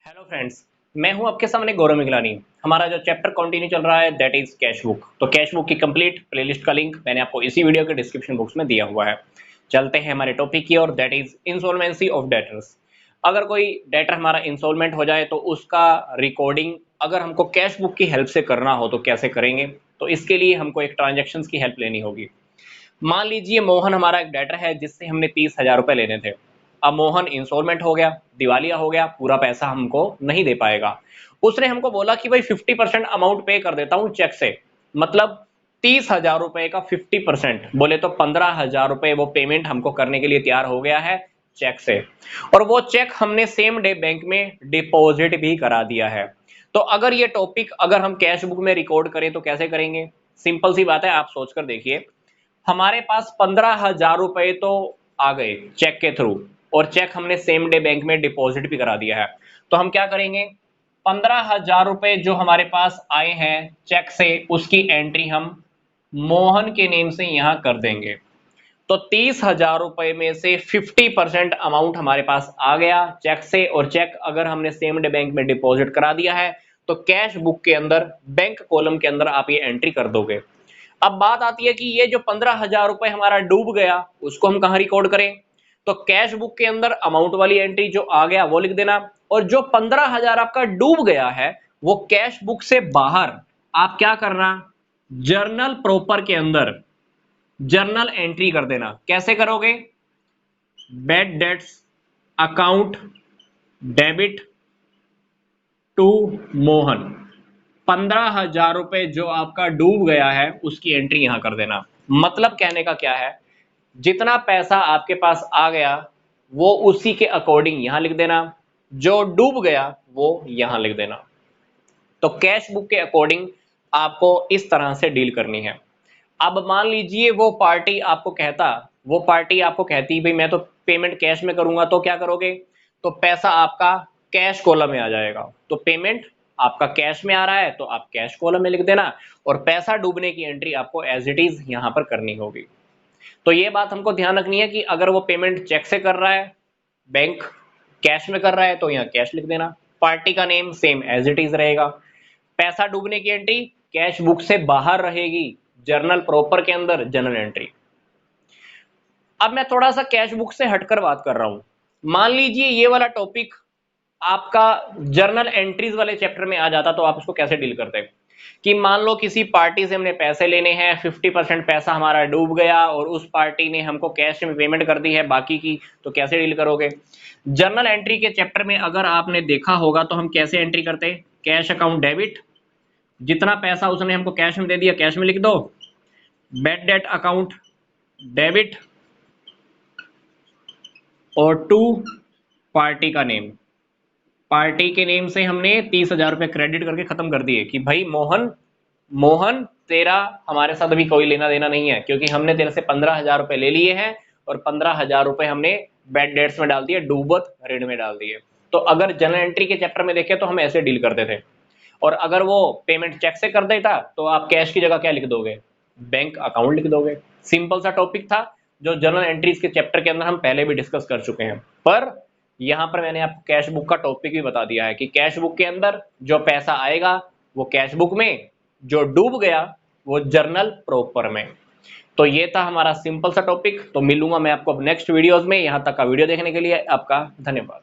Hello friends. मैं हूं आपके सामने गौरव मिगलानी। हमारा जो चैप्टर कंटिन्यू चल रहा है दैट इज कैश बुक। तो कैश बुक की कंप्लीट प्लेलिस्ट का लिंक मैंने आपको इसी वीडियो के डिस्क्रिप्शन बॉक्स में दिया हुआ है। चलते हैं हमारे टॉपिक की ओर, that is insolvency of debtors. अगर कोई डेटर हमारा इंसॉल्वेंट हो जाए तो उसका रिकॉर्डिंग अगर हमको कैश बुक की हेल्प से करना हो तो कैसे करेंगे। तो इसके लिए हमको एक ट्रांजेक्शन की हेल्प लेनी होगी। मान लीजिए मोहन हमारा एक डेटर है जिससे हमने 30,000 रुपए लेने थे। अब मोहन इंस्टॉलमेंट हो गया, दिवालिया हो गया, पूरा पैसा हमको नहीं दे पाएगा। उसने हमको बोला कि भाई 50% अमाउंट पे कर देता हूं चेक से, मतलब 30,000 रुपए का 50%, बोले तो 15,000 रुपए वो पेमेंट हमको करने के लिए तैयार हो गया है चेक से। और वो चेक हमने सेम डे बैंक में डिपॉजिट भी करा दिया है। तो अगर ये टॉपिक अगर हम कैश बुक में रिकॉर्ड करें तो कैसे करेंगे। सिंपल सी बात है, आप सोचकर देखिए। हमारे पास 15,000 रुपए तो आ गए चेक के थ्रू, और चेक हमने सेम डे बैंक में डिपॉजिट भी करा दिया है। तो हम क्या करेंगे, 15,000 रुपए जो हमारे पास आए हैं चेक से उसकी एंट्री हम मोहन के नेम से यहां कर देंगे। तो 30,000 रुपए में से 50% अमाउंट हमारे पास आ गया चेक से, और चेक अगर हमने सेम डे बैंक में डिपॉजिट करा दिया है तो कैश बुक के अंदर बैंक कॉलम के अंदर आप ये एंट्री कर दोगे। अब बात आती है कि ये जो 15,000 रुपए हमारा डूब गया उसको हम कहां रिकॉर्ड करें। तो कैश बुक के अंदर अमाउंट वाली एंट्री जो आ गया वो लिख देना, और जो 15,000 आपका डूब गया है वो कैश बुक से बाहर आप क्या करना, जर्नल प्रॉपर के अंदर जर्नल एंट्री कर देना। कैसे करोगे, bad debts account debit to Mohan. 15,000 रुपए जो आपका डूब गया है उसकी एंट्री यहां कर देना। मतलब कहने का क्या है, जितना पैसा आपके पास आ गया वो उसी के अकॉर्डिंग यहां लिख देना, जो डूब गया वो यहां लिख देना। तो कैश बुक के अकॉर्डिंग आपको इस तरह से डील करनी है। अब मान लीजिए वो पार्टी आपको कहती भाई मैं तो पेमेंट कैश में करूंगा, तो क्या करोगे, तो पैसा आपका कैश कॉलम में आ जाएगा। तो पेमेंट आपका कैश में आ रहा है तो आप कैश कॉलम में लिख देना, और पैसा डूबने की एंट्री आपको एज इट इज यहां पर करनी होगी। तो ये बात हमको ध्यान रखनी है कि अगर वो पेमेंट चेक से कर रहा है, बैंक कैश में कर रहा है तो यहाँ कैश लिख देना, पार्टी का name same as it is रहेगा। पैसा डूबने की एंट्री कैश बुक से बाहर रहेगी, जर्नल प्रॉपर के अंदर जर्नल एंट्री। अब मैं थोड़ा सा कैश बुक से हटकर बात कर रहा हूं। मान लीजिए ये वाला टॉपिक आपका जर्नल एंट्रीज वाले चैप्टर में आ जाता तो आप उसको कैसे डील करते, कि मान लो किसी पार्टी से हमने पैसे लेने हैं, 50% पैसा हमारा डूब गया और उस पार्टी ने हमको कैश में पेमेंट कर दी है बाकी की, तो कैसे डील करोगे। जर्नल एंट्री के चैप्टर में अगर आपने देखा होगा तो हम कैसे एंट्री करते, कैश अकाउंट डेबिट, जितना पैसा उसने हमको कैश में दे दिया कैश में लिख दो। बैड डेट अकाउंट डेबिट, और टू पार्टी का नेम, पार्टी के नेम से हमने 30,000 रुपए क्रेडिट करके खत्म कर दिए कि भाई मोहन, मोहन तेरा हमारे साथ अभी कोई लेना देना नहीं है, क्योंकि हमने तेरे से 15,000 रुपए ले लिए हैं और 15,000 रुपए हमने बैड डेट्स में डाल दिए, डूबत ऋण में डाल दिए। तो अगर जर्नल एंट्री के चैप्टर में देखें तो हम ऐसे डील करते थे। और अगर वो पेमेंट चेक से कर देता तो आप कैश की जगह क्या लिख दोगे, बैंक अकाउंट लिख दोगे। सिंपल सा टॉपिक था जो जर्नल एंट्रीज के चैप्टर के अंदर हम पहले भी डिस्कस कर चुके हैं, पर यहां पर मैंने आपको कैश बुक का टॉपिक भी बता दिया है कि कैश बुक के अंदर जो पैसा आएगा वो कैश बुक में, जो डूब गया वो जर्नल प्रॉपर में। तो ये था हमारा सिंपल सा टॉपिक। तो मिलूंगा मैं आपको अब नेक्स्ट वीडियोस में। यहां तक का वीडियो देखने के लिए आपका धन्यवाद।